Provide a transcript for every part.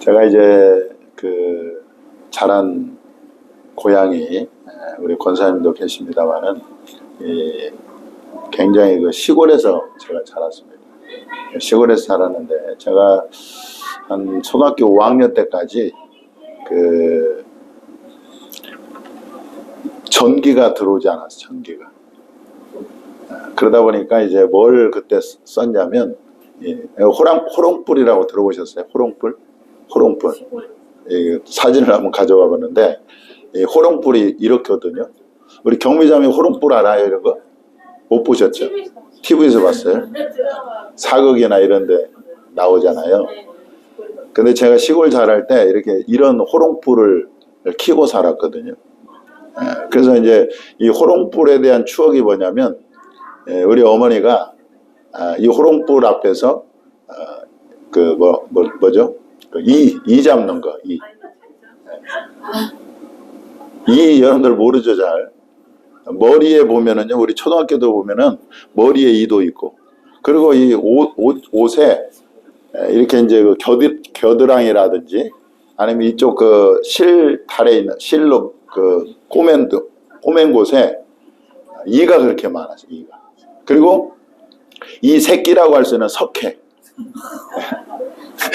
제가 이제 그 자란 고향이 우리 권사님도 계십니다만은 굉장히 그 시골에서 제가 자랐습니다. 시골에서 자랐는데 제가 한 초등학교 5학년 때까지 그 전기가 들어오지 않았어. 전기가. 그러다 보니까 이제 뭘 그때 썼냐면 호롱불이라고 들어보셨어요? 호롱불. 사진을 한번 가져와 봤는데 호롱불이 이렇거든요. 우리 경미자매 호롱불 알아요? 이런 거? 못 보셨죠? TV에서 봤어요? 사극이나 이런 데 나오잖아요. 근데 제가 시골 자랄 때 이렇게 이런 호롱불을 키고 살았거든요. 그래서 이제 이 호롱불에 대한 추억이 뭐냐면 우리 어머니가 이 호롱불 앞에서 뭐죠? 이 잡는 거, 이 여러분들 모르죠, 잘. 머리에 보면은요, 우리 초등학교도 보면은 머리에 이도 있고, 그리고 이 옷에 이렇게 이제 그 겨드랑이라든지 아니면 이쪽 그 실달에 있는 실로 그 꼬맨 곳에 이가 그렇게 많아요, 이가. 그리고 이 새끼라고 할 수 있는 석회.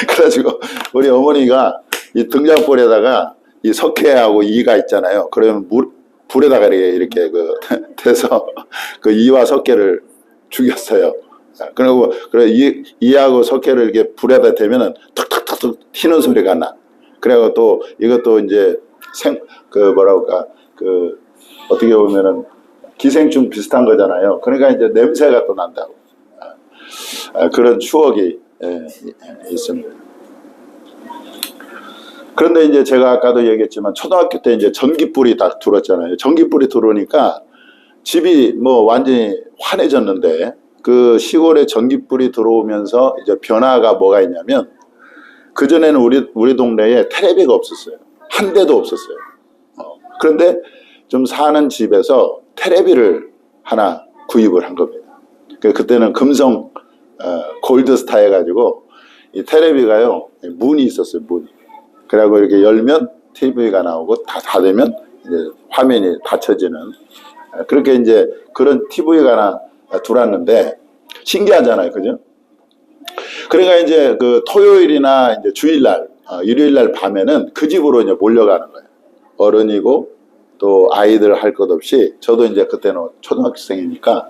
그래가지고 우리 어머니가 이 등장불에다가 이 석회하고 이가 있잖아요. 그러면 불에다가 이렇게 대서 그 이와 석회를 죽였어요. 그리고 이하고 석회를 이렇게 불에다 대면은 탁탁탁탁 튀는 소리가 나. 그래고 또 이것도 이제 어떻게 보면은 기생충 비슷한 거잖아요. 그러니까 이제 냄새가 또 난다고. 그런 추억이 있습니다. 그런데 이제 제가 아까도 얘기했지만 초등학교 때 이제 전기불이 딱 들어왔잖아요. 전기불이 들어오니까 집이 뭐 완전히 환해졌는데 그 시골에 전기불이 들어오면서 이제 변화가 뭐가 있냐면 그전에는 우리 동네에 텔레비가 없었어요. 한 대도 없었어요. 그런데 좀 사는 집에서 텔레비를 하나 구입을 한 겁니다. 그때는 금성 골드스타 해가지고 이 텔레비가요 문이 있었어요. 문이. 그래갖고 이렇게 열면 TV가 나오고 다 닫으면 이제 화면이 닫혀지는 그렇게 이제 그런 TV가 하나 들어왔는데 신기하잖아요, 그죠? 그러니까 이제 그 토요일이나 이제 주일날, 일요일날 밤에는 그 집으로 이제 몰려가는 거예요. 어른이고 또 아이들 할 것 없이 저도 이제 그때는 초등학생이니까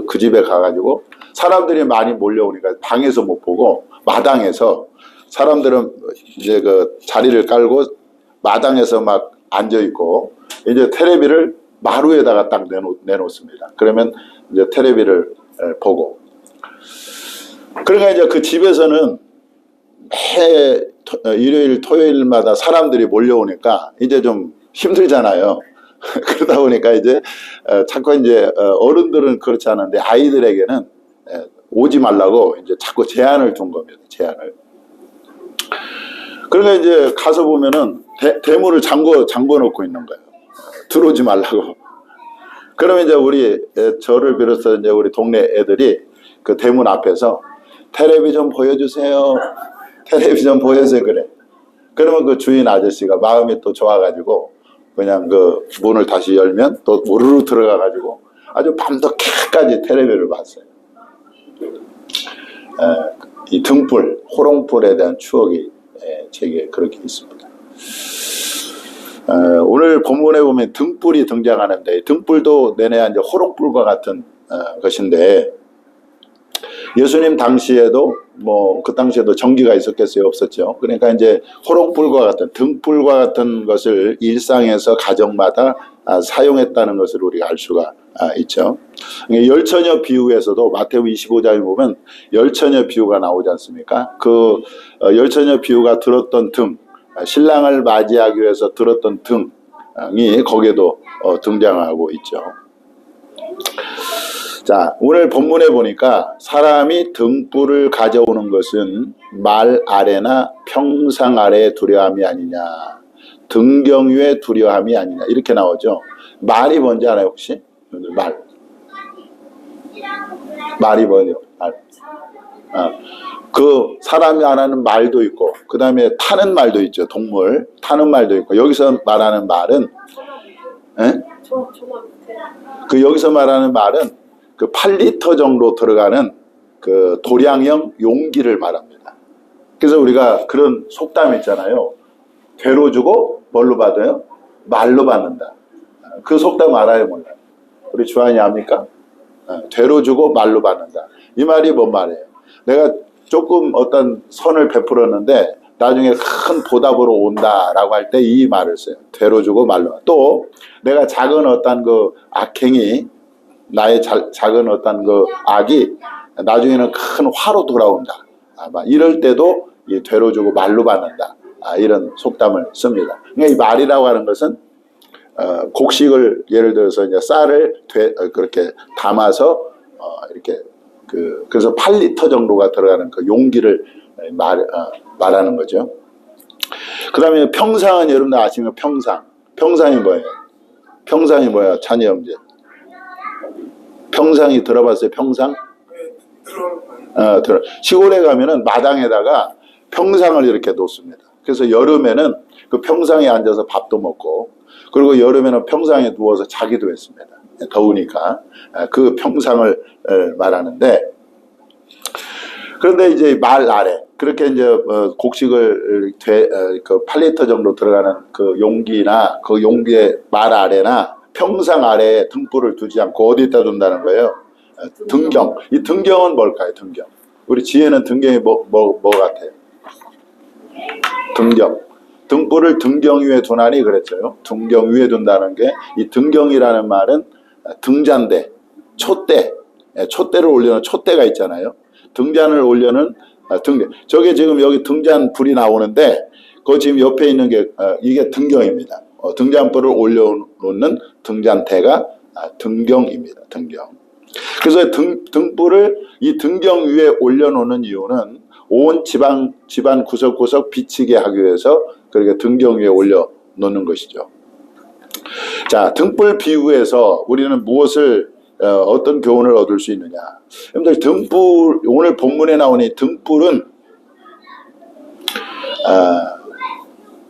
그 집에 가가지고 사람들이 많이 몰려오니까 방에서 못 보고 마당에서 사람들은 이제 그 자리를 깔고 마당에서 막 앉아 있고 이제 텔레비를 마루에다가 딱 내놓습니다. 그러면 이제 텔레비를 보고 그러니까 이제 그 집에서는 매 일요일 토요일마다 사람들이 몰려오니까 이제 좀 힘들잖아요. 그러다 보니까 이제 자꾸 이제 어른들은 그렇지 않은데 아이들에게는 오지 말라고 이제 자꾸 제한을 둔 겁니다. 제한을. 그러니까 이제 가서 보면은 대문을 잠궈 놓고 있는 거예요. 들어오지 말라고. 그러면 이제 저를 비롯해서 이제 우리 동네 애들이 그 대문 앞에서 텔레비 좀 보여주세요. 텔레비 좀 보여주세요. 그래. 그러면 그 주인 아저씨가 마음이 또 좋아가지고 그냥 그 문을 다시 열면 또 우르르 들어가가지고 아주 밤늦게까지 텔레비를 봤어요. 이 등불, 호롱불에 대한 추억이 제게 그렇게 있습니다. 오늘 본문에 보면 등불이 등장하는데 등불도 내내 이제 호롱불과 같은 것인데 예수님 당시에도 뭐 그 당시에도 전기가 있었겠어요? 없었죠. 그러니까 이제 호롱불과 같은 등불과 같은 것을 일상에서 가정마다 사용했다는 것을 우리가 알 수가 있죠. 열처녀 비유에서도 마태복음 25장에 보면 열처녀 비유가 나오지 않습니까? 그 열처녀 비유가 들었던 등, 신랑을 맞이하기 위해서 들었던 등이 거기에도 등장하고 있죠. 자, 오늘 본문에 보니까 사람이 등불을 가져오는 것은 말 아래나 평상 아래의 두려움이 아니냐, 등경유의 두려움이 아니냐 이렇게 나오죠. 말이 뭔지 알아요 혹시? 말이 뭐예요? 그 사람이 안 하는 말도 있고, 그 다음에 타는 말도 있죠. 동물 타는 말도 있고. 여기서 말하는 말은, 예? 그 여기서 말하는 말은 그 8리터 정도 들어가는 그 도량형 용기를 말합니다. 그래서 우리가 그런 속담 있잖아요. 되로 주고 뭘로 받아요? 말로 받는다. 그 속담 알아요, 몰라요? 우리 주한이 압니까? 되로 주고 말로 받는다. 이 말이 뭔 말이에요? 내가 조금 어떤 선을 베풀었는데 나중에 큰 보답으로 온다라고 할 때 이 말을 써요. 되로 주고 말로. 또 내가 작은 어떤 그 악행이, 나의 작은 어떤 그 악이 나중에는 큰 화로 돌아온다. 이럴 때도 이 되로 주고 말로 받는다. 이런 속담을 씁니다. 그러니까 이 말이라고 하는 것은 곡식을 예를 들어서 이제 쌀을 그렇게 담아서 이렇게 그래서 8리터 정도가 들어가는 그 용기를 말하는 거죠. 그 다음에 평상은 여러분들 아시는 거 평상이 뭐예요? 평상이 뭐야? 찬이 형제. 평상이 들어봤어요? 평상? 시골에 가면은 마당에다가 평상을 이렇게 놓습니다. 그래서 여름에는 그 평상에 앉아서 밥도 먹고, 그리고 여름에는 평상에 누워서 자기도 했습니다. 더우니까. 그 평상을 말하는데, 그런데 이제 말 아래, 그렇게 이제 곡식을 그 8리터 정도 들어가는 그 용기나 그 용기의 말 아래나 평상 아래에 등불을 두지 않고 어디다 둔다는 거예요? 등경. 이 등경은 뭘까요? 등경. 우리 지혜는 등경이 뭐 같아요? 등경. 등불을 등경 위에 두나니 그랬죠. 등경 위에 둔다는 게, 이 등경이라는 말은 등잔대, 촛대를 올려놓은 촛대가 있잖아요. 등잔을 올려놓은 등대. 저게 지금 여기 등잔 불이 나오는데, 그 지금 옆에 있는 게 이게 등경입니다. 등잔불을 올려놓는 등잔대가 등경입니다. 등경. 그래서 등불을 이 등경 위에 올려놓는 이유는 온 집안 구석구석 비치게 하기 위해서 그렇게 등경 위에 올려놓는 것이죠. 자, 등불 비유에서 우리는 무엇을 어떤 교훈을 얻을 수 있느냐? 여러분들, 등불, 오늘 본문에 나오는 등불은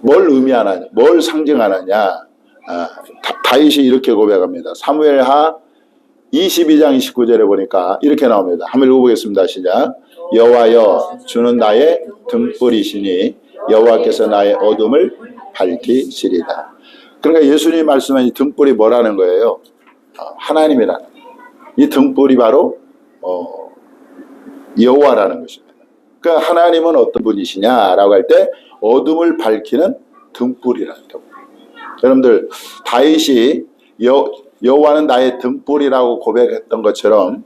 뭘 의미하느냐, 뭘 상징하느냐? 다윗이 이렇게 고백합니다. 사무엘하 22장 29절에 보니까 이렇게 나옵니다. 한번 읽어보겠습니다. 시작. 여호와여, 주는 나의 등불이시니 여호와께서 나의 어둠을 밝히시리다. 그러니까 예수님이 말씀한 이 등불이 뭐라는 거예요? 하나님이라는. 이 등불이 바로 여호와라는 것입니다. 그러니까 하나님은 어떤 분이시냐라고 할 때 어둠을 밝히는 등불이라는 겁니다. 여러분들, 다윗이 여호와는 나의 등불이라고 고백했던 것처럼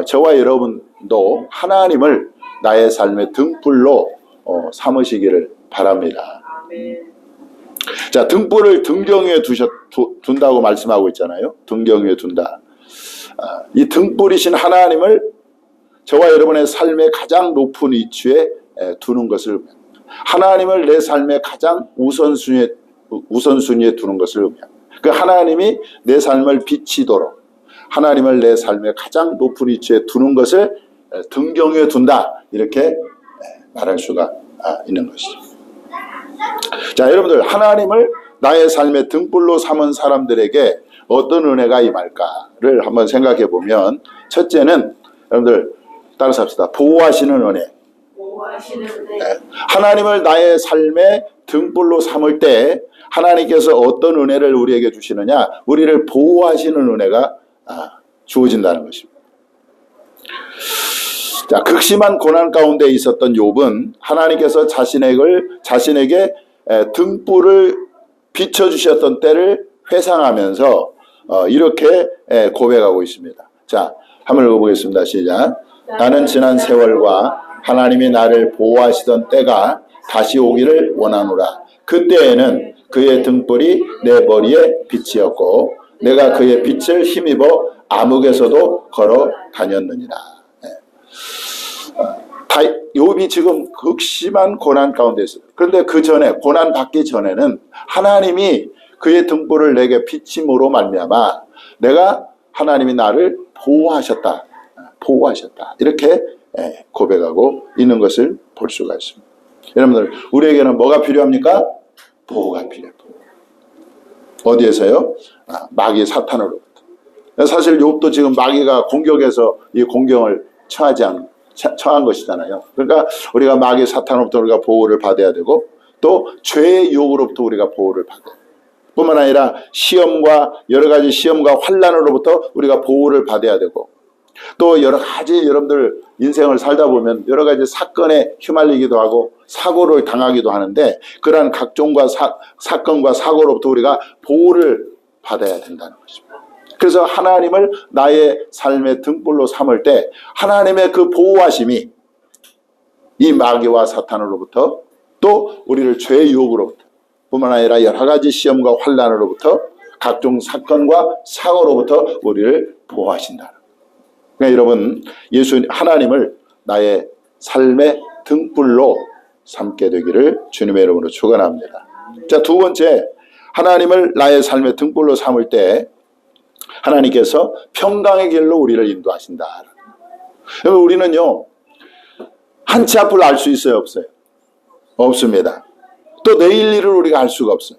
저와 여러분도 하나님을 나의 삶의 등불로 삼으시기를 바랍니다. 자, 등불을 등경 위에 둔다고 말씀하고 있잖아요. 등경 위에 둔다. 이 등불이신 하나님을 저와 여러분의 삶의 가장 높은 위치에 두는 것을 의미합니다. 하나님을 내 삶의 가장 우선순위에 두는 것을 의미합니다. 그 하나님이 내 삶을 비치도록 하나님을 내 삶의 가장 높은 위치에 두는 것을 등경 위에 둔다, 이렇게 말할 수가 있는 것이죠. 자, 여러분들, 하나님을 나의 삶의 등불로 삼은 사람들에게 어떤 은혜가 임할까를 한번 생각해 보면, 첫째는 여러분들 따라서 합시다. 보호하시는 은혜. 하나님을 나의 삶의 등불로 삼을 때 하나님께서 어떤 은혜를 우리에게 주시느냐? 우리를 보호하시는 은혜가 주어진다는 것입니다. 자, 극심한 고난 가운데 있었던 욥은 하나님께서 자신에게 등불을 비춰주셨던 때를 회상하면서 이렇게 고백하고 있습니다. 자, 한번 읽어보겠습니다. 시작. 나는 지난 세월과 하나님이 나를 보호하시던 때가 다시 오기를 원하노라. 그때에는 그의 등불이 내 머리에 빛이었고 내가 그의 빛을 힘입어 암흑에서도 걸어 다녔느니라. 욥이 지금 극심한 고난 가운데 있어요. 그런데 그 전에, 고난 받기 전에는 하나님이 그의 등불을 내게 비침으로 말미암아 내가 하나님이 나를 보호하셨다. 이렇게 고백하고 있는 것을 볼 수가 있습니다. 여러분들, 우리에게는 뭐가 필요합니까? 보호가 필요해요. 어디에서요? 마귀 사탄으로부터. 사실 욥도 지금 마귀가 공격해서 이 공경을 처한 것이잖아요. 그러니까 우리가 마귀 사탄으로부터 우리가 보호를 받아야 되고, 또 죄의 유혹으로부터 우리가 보호를 받아야 돼요. 뿐만 아니라 시험과 여러 가지 시험과 환난으로부터 우리가 보호를 받아야 되고, 또 여러 가지 여러분들 인생을 살다 보면 여러 가지 사건에 휘말리기도 하고 사고를 당하기도 하는데, 그러한 각종과 사건과 사고로부터 우리가 보호를 받아야 된다는 것입니다. 그래서 하나님을 나의 삶의 등불로 삼을 때 하나님의 그 보호하심이 이 마귀와 사탄으로부터, 또 우리를 죄의 유혹으로부터 뿐만 아니라 여러 가지 시험과 환난으로부터, 각종 사건과 사고로부터 우리를 보호하신다. 그러니까 여러분, 하나님을 나의 삶의 등불로 삼게 되기를 주님의 이름으로 축원합니다. 자, 두 번째, 하나님을 나의 삶의 등불로 삼을 때 하나님께서 평강의 길로 우리를 인도하신다. 여러분, 우리는요, 한치 앞을 알 수 있어요, 없어요? 없습니다. 또 내일 일을 우리가 알 수가 없어요.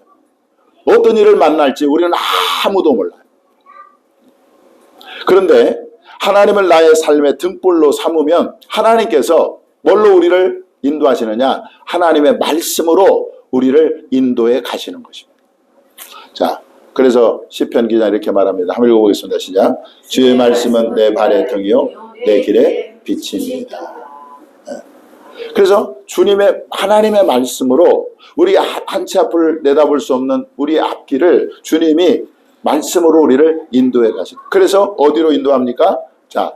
어떤 일을 만날지 우리는 아무도 몰라요. 그런데 하나님을 나의 삶의 등불로 삼으면 하나님께서 뭘로 우리를 인도하시느냐? 하나님의 말씀으로 우리를 인도해 가시는 것입니다. 자, 그래서 시편 기자 이렇게 말합니다. 한번 읽어보겠습니다. 시작. 주의 말씀은 내 발의 등이요 내 길의 빛입니다. 그래서 하나님의 말씀으로 우리 한치 앞을 내다볼 수 없는 우리의 앞길을 주님이 말씀으로 우리를 인도해 가십니다. 그래서 어디로 인도합니까? 자,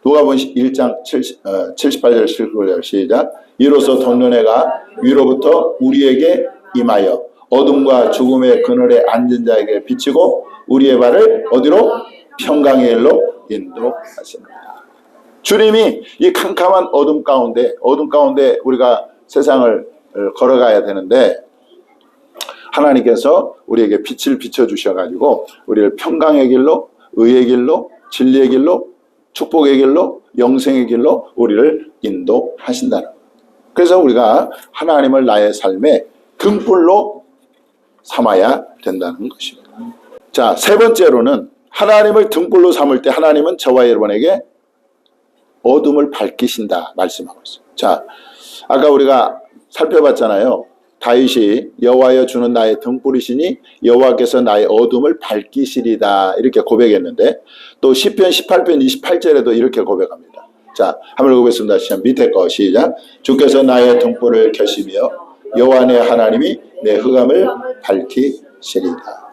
누가복음 1장 78절 읽을게요. 시작. 이로써 덧눈해가 위로부터 우리에게 임하여 어둠과 죽음의 그늘에 앉은 자에게 비치고 우리의 발을 어디로? 평강의 길로 인도하십니다. 주님이 이 캄캄한 어둠 가운데 우리가 세상을 걸어가야 되는데, 하나님께서 우리에게 빛을 비춰주셔가지고 우리를 평강의 길로, 의의 길로, 진리의 길로, 축복의 길로, 영생의 길로 우리를 인도하신다는 거예요. 그래서 우리가 하나님을 나의 삶의 등불로 삼아야 된다는 것입니다. 자, 세 번째로는 하나님을 등불로 삼을 때 하나님은 저와 여러분에게 어둠을 밝히신다 말씀하고 있어요. 자, 아까 우리가 살펴봤잖아요. 다윗이 여호와여 주는 나의 등불이시니 여호와께서 나의 어둠을 밝히시리다 이렇게 고백했는데, 또 시편 18편 28절에도 이렇게 고백합니다. 자, 한번 읽어보겠습니다. 시작. 밑에 거 시작. 주께서 나의 등불을 켜시며 여호와 내 하나님이 내 흑암을 밝히시리다.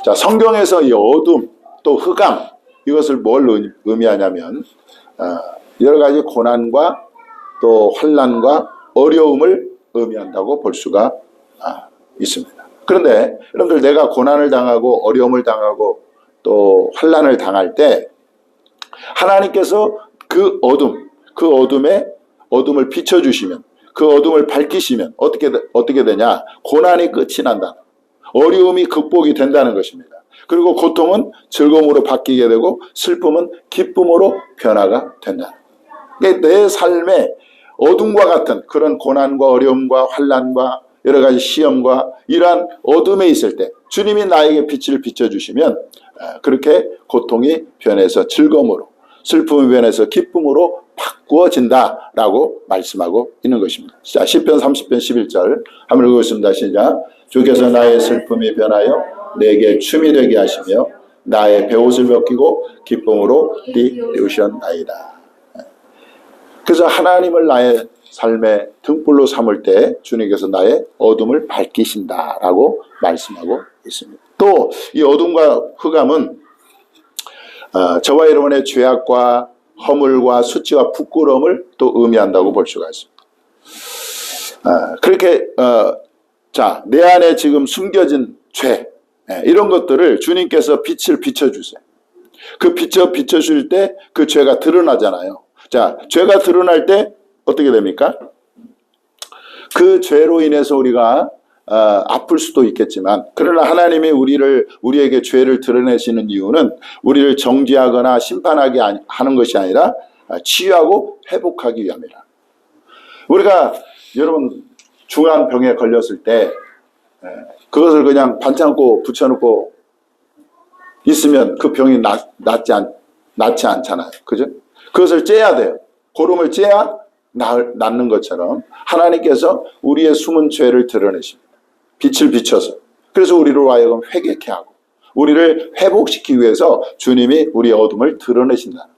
자, 성경에서 이 어둠 또 흑암, 이것을 뭘 의미하냐면 여러 가지 고난과 또 환난과 어려움을 의미한다고 볼 수가 있습니다. 그런데 여러분들, 내가 고난을 당하고 어려움을 당하고 또 환난을 당할 때 하나님께서 그 어둠을 비춰주시면, 그 어둠을 밝히시면 어떻게 되냐? 고난이 끝이 난다. 어려움이 극복이 된다는 것입니다. 그리고 고통은 즐거움으로 바뀌게 되고 슬픔은 기쁨으로 변화가 된다. 그러니까 내 삶에 어둠과 같은 그런 고난과 어려움과 환난과 여러 가지 시험과 이러한 어둠에 있을 때 주님이 나에게 빛을 비춰주시면 그렇게 고통이 변해서 즐거움으로, 슬픔이 변해서 기쁨으로 바꾸어진다라고 말씀하고 있는 것입니다. 자, 시편 30편 11절 한번 읽겠습니다. 시작. 주께서 나의 슬픔이 변하여 내게 춤이 되게 하시며 나의 베옷을 벗기고 기쁨으로 띠우셨나이다. 그래서 하나님을 나의 삶의 등불로 삼을 때 주님께서 나의 어둠을 밝히신다라고 말씀하고 있습니다. 또 이 어둠과 흑암은 저와 여러분의 죄악과 허물과 수치와 부끄러움을 또 의미한다고 볼 수가 있습니다. 그렇게 자, 내 안에 지금 숨겨진 죄, 이런 것들을 주님께서 빛을 비춰주세요. 그 빛을 비춰줄 때 그 죄가 드러나잖아요. 자, 죄가 드러날 때 어떻게 됩니까? 그 죄로 인해서 우리가 아플 수도 있겠지만, 그러나 하나님이 우리에게 죄를 드러내시는 이유는 우리를 정죄하거나 심판하게 하는 것이 아니라 치유하고 회복하기 위함이라. 우리가 여러분 중한 병에 걸렸을 때 그것을 그냥 반창고 붙여놓고 있으면 그 병이 낫지 않잖아요. 그죠? 그것을 째야 돼요. 고름을 째야 낫는 것처럼 하나님께서 우리의 숨은 죄를 드러내십니다. 빛을 비춰서. 그래서 우리로 하여금 회개케 하고 우리를 회복시키기 위해서 주님이 우리의 어둠을 드러내신다.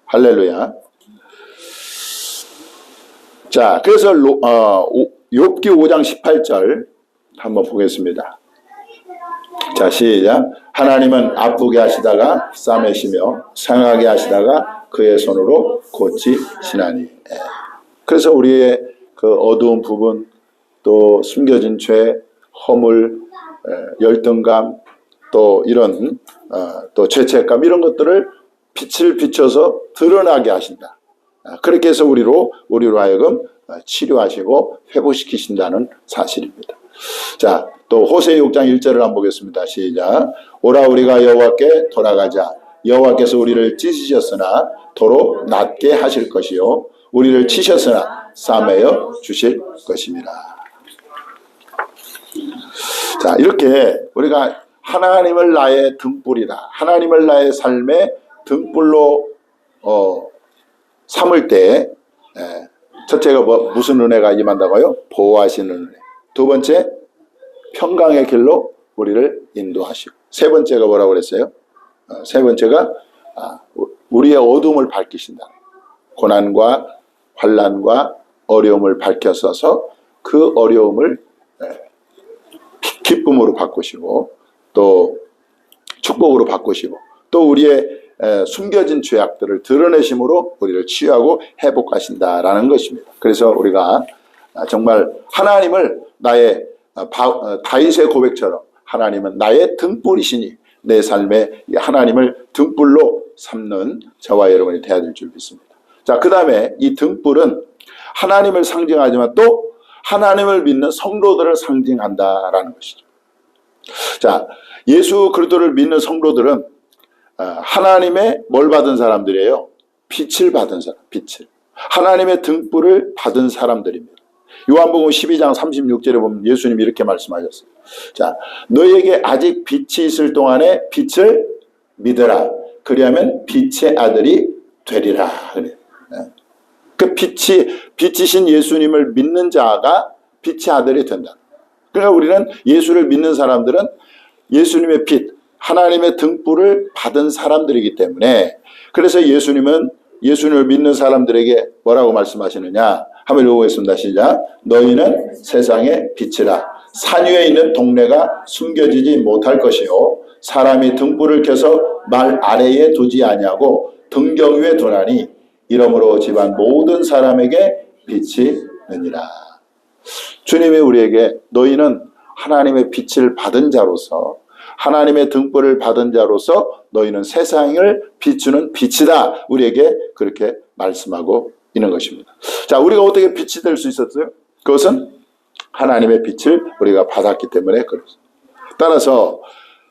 할렐루야. 자, 그래서 욥기 5장 18절 한번 보겠습니다. 자, 시작. 하나님은 아프게 하시다가 싸매시며 상하게 하시다가 그의 손으로 고치시나니. 그래서 우리의 그 어두운 부분, 또 숨겨진 죄, 허물, 열등감, 또 이런 또 죄책감 이런 것들을 빛을 비춰서 드러나게 하신다. 그렇게 해서 우리로 하여금 치료하시고 회복시키신다는 사실입니다. 자, 또 호세아 6장 1절을 한번 보겠습니다. 시작. 오라 우리가 여호와께 돌아가자. 여호와께서 우리를 찢으셨으나 도로 낫게 하실 것이요 우리를 치셨으나 싸매어 주실 것입니다. 자, 이렇게 우리가 하나님을 나의 등불이다. 하나님을 나의 삶의 등불로 삼을 때 첫째가 무슨 은혜가 임한다고요? 보호하시는 은혜. 두 번째, 평강의 길로 우리를 인도하시고. 세 번째가 뭐라고 그랬어요? 세 번째가 우리의 어둠을 밝히신다. 고난과 환난과 어려움을 밝혀서서 그 어려움을 기쁨으로 바꾸시고 또 축복으로 바꾸시고 또 우리의 숨겨진 죄악들을 드러내심으로 우리를 치유하고 회복하신다라는 것입니다. 그래서 우리가 정말 하나님을 나의 다윗의 고백처럼 하나님은 나의 등불이시니 내 삶에 하나님을 등불로 삼는 저와 여러분이 되어야 될 줄 믿습니다. 자, 그 다음에 이 등불은 하나님을 상징하지만 또 하나님을 믿는 성도들을 상징한다라는 것이죠. 자, 예수 그리스도를 믿는 성도들은 하나님의 뭘 받은 사람들이에요? 빛을 받은 사람, 빛을. 하나님의 등불을 받은 사람들입니다. 요한복음 12장 36절에 보면 예수님이 이렇게 말씀하셨어요. 자, 너에게 아직 빛이 있을 동안에 빛을 믿어라. 그리하면 빛의 아들이 되리라. 그래요. 그 빛이신 예수님을 믿는 자가 빛의 아들이 된다. 그러니까 우리는 예수를 믿는 사람들은 예수님의 빛, 하나님의 등불을 받은 사람들이기 때문에 그래서 예수님은 예수님을 믿는 사람들에게 뭐라고 말씀하시느냐? 한번 읽어보겠습니다. 시작. 너희는 세상의 빛이라. 산 위에 있는 동네가 숨겨지지 못할 것이요 사람이 등불을 켜서 말 아래에 두지 아니하고 등경 위에 두나니 이러므로 집안 모든 사람에게 빛이 느니라. 주님이 우리에게 너희는 하나님의 빛을 받은 자로서 하나님의 등불을 받은 자로서 너희는 세상을 비추는 빛이다. 우리에게 그렇게 말씀하고 있는 것입니다. 자, 우리가 어떻게 빛이 될 수 있었어요? 그것은 하나님의 빛을 우리가 받았기 때문에 그렇습니다. 따라서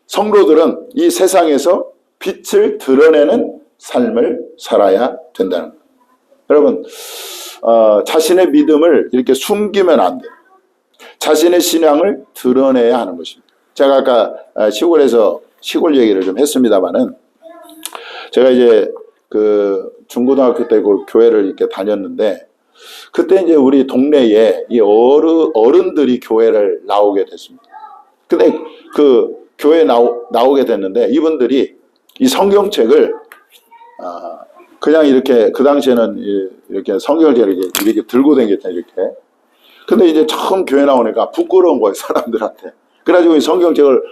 성도들은 이 세상에서 빛을 드러내는 삶을 살아야 된다는 거예요. 여러분, 자신의 믿음을 이렇게 숨기면 안 돼요. 자신의 신앙을 드러내야 하는 것입니다. 제가 아까 시골 얘기를 좀 했습니다만은 제가 이제 그 중고등학교 때 그 교회를 이렇게 다녔는데 그때 이제 우리 동네에 이 어른들이 교회를 나오게 됐습니다. 근데 그 교회에 나오게 됐는데 이분들이 이 성경책을 그냥 이렇게 그 당시에는 이렇게 성경을 이렇게 들고 다녔다 이렇게. 근데 이제 처음 교회 나오니까 부끄러운 거예요, 사람들한테. 그래가지고 이 성경책을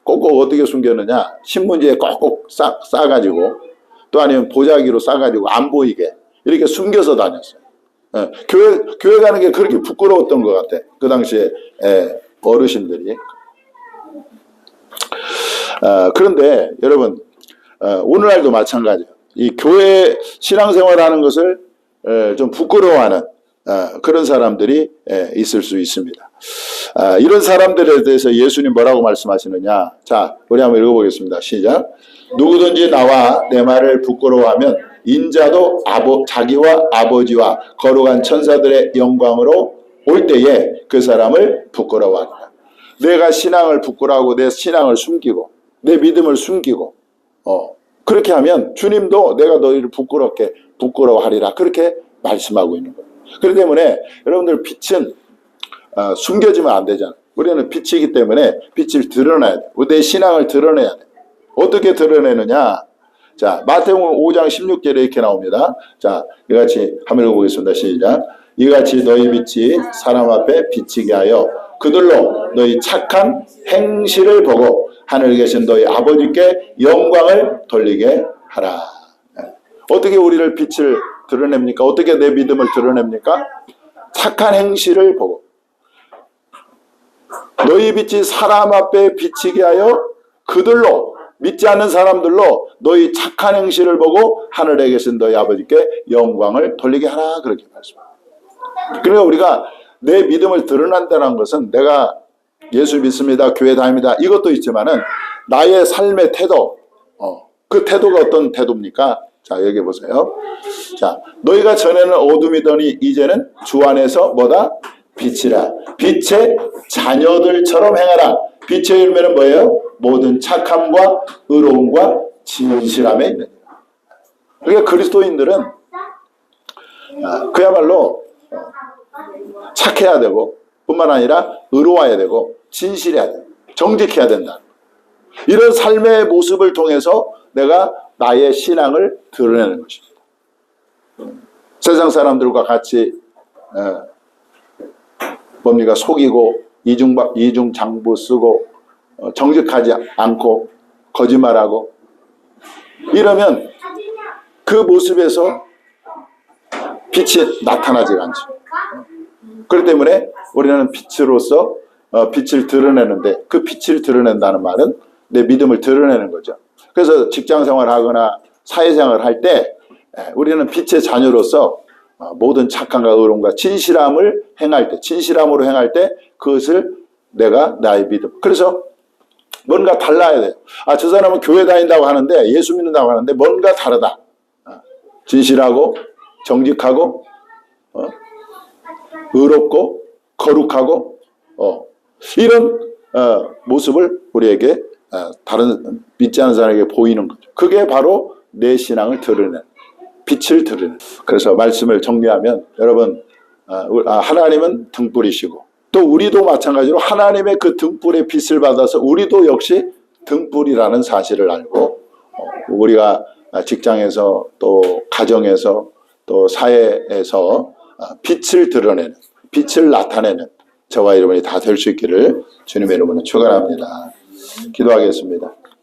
꼭꼭 어떻게 숨겼느냐, 신문지에 꼭꼭 싸가지고 또 아니면 보자기로 싸가지고 안 보이게 이렇게 숨겨서 다녔어요. 교회 가는 게 그렇게 부끄러웠던 것 같아, 그 당시에 어르신들이. 그런데 여러분, 오늘날도 마찬가지예요. 이 교회 신앙생활하는 것을 좀 부끄러워하는 그런 사람들이 있을 수 있습니다. 이런 사람들에 대해서 예수님 뭐라고 말씀하시느냐? 자, 우리 한번 읽어보겠습니다. 시작. 누구든지 나와 내 말을 부끄러워하면 인자도 자기와 아버지와 거룩한 천사들의 영광으로 올 때에 그 사람을 부끄러워하리라. 내가 신앙을 부끄러워하고 내 신앙을 숨기고 내 믿음을 숨기고 그렇게 하면 주님도 내가 너희를 부끄러워하리라 그렇게 말씀하고 있는 거예요. 그렇기 때문에 여러분들 빛은 숨겨지면 안 되잖아요. 우리는 빛이기 때문에 빛을 드러내야 돼. 내 신앙을 드러내야 돼. 어떻게 드러내느냐? 자, 마태복음 5장 16절에 이렇게 나옵니다. 자, 이같이 한번 읽어보겠습니다. 시작. 이같이 너희 빛이 사람 앞에 비치게 하여 그들로 너희 착한 행실을 보고 하늘에 계신 너희 아버지께 영광을 돌리게 하라. 어떻게 우리를 빛을 드러냅니까? 어떻게 내 믿음을 드러냅니까? 착한 행실을 보고 너희 빛이 사람 앞에 비치게 하여 그들로 믿지 않는 사람들로 너희 착한 행실을 보고 하늘에 계신 너희 아버지께 영광을 돌리게 하라 그렇게 말씀합니다. 그러니까 우리가 내 믿음을 드러난다는 것은 내가 예수 믿습니다, 교회 다닙니다 이것도 있지만은 나의 삶의 태도 그 태도가 어떤 태도입니까? 자 여기 보세요. 자 너희가 전에는 어둠이더니 이제는 주 안에서 뭐다? 빛이라. 빛의 자녀들처럼 행하라. 빛의 열매는 뭐예요? 모든 착함과 의로움과 진실함에 있는. 그러니까 그리스도인들은 그야말로 착해야 되고 뿐만 아니라 의로워야 되고 진실해야 되고 정직해야 된다. 이런 삶의 모습을 통해서 내가 나의 신앙을 드러내는 것입니다. 세상 사람들과 같이 뭡니까? 속이고 이중장부 쓰고 정직하지 않고 거짓말하고 이러면 그 모습에서 빛이 나타나지 않죠. 그렇기 때문에 우리는 빛으로서 빛을 드러내는데 그 빛을 드러낸다는 말은 내 믿음을 드러내는 거죠. 그래서 직장생활 하거나 사회생활 할 때 우리는 빛의 자녀로서 모든 착함과 의로움과 진실함을 행할 때 진실함으로 행할 때 그것을 내가 나의 믿음. 그래서 뭔가 달라야 돼요. 저 사람은 교회 다닌다고 하는데 예수 믿는다고 하는데 뭔가 다르다. 진실하고 정직하고 의롭고 거룩하고 이런 모습을 우리에게 다른 믿지 않는 사람에게 보이는 거죠. 그게 바로 내 신앙을 드러내는 빛을 드러내는. 그래서 말씀을 정리하면 여러분 하나님은 등불이시고 또 우리도 마찬가지로 하나님의 그 등불의 빛을 받아서 우리도 역시 등불이라는 사실을 알고 우리가 직장에서 또 가정에서 또 사회에서 빛을 드러내는 빛을 나타내는 저와 여러분이 다 될 수 있기를 주님의 이름으로 축원합니다. 기도하겠습니다.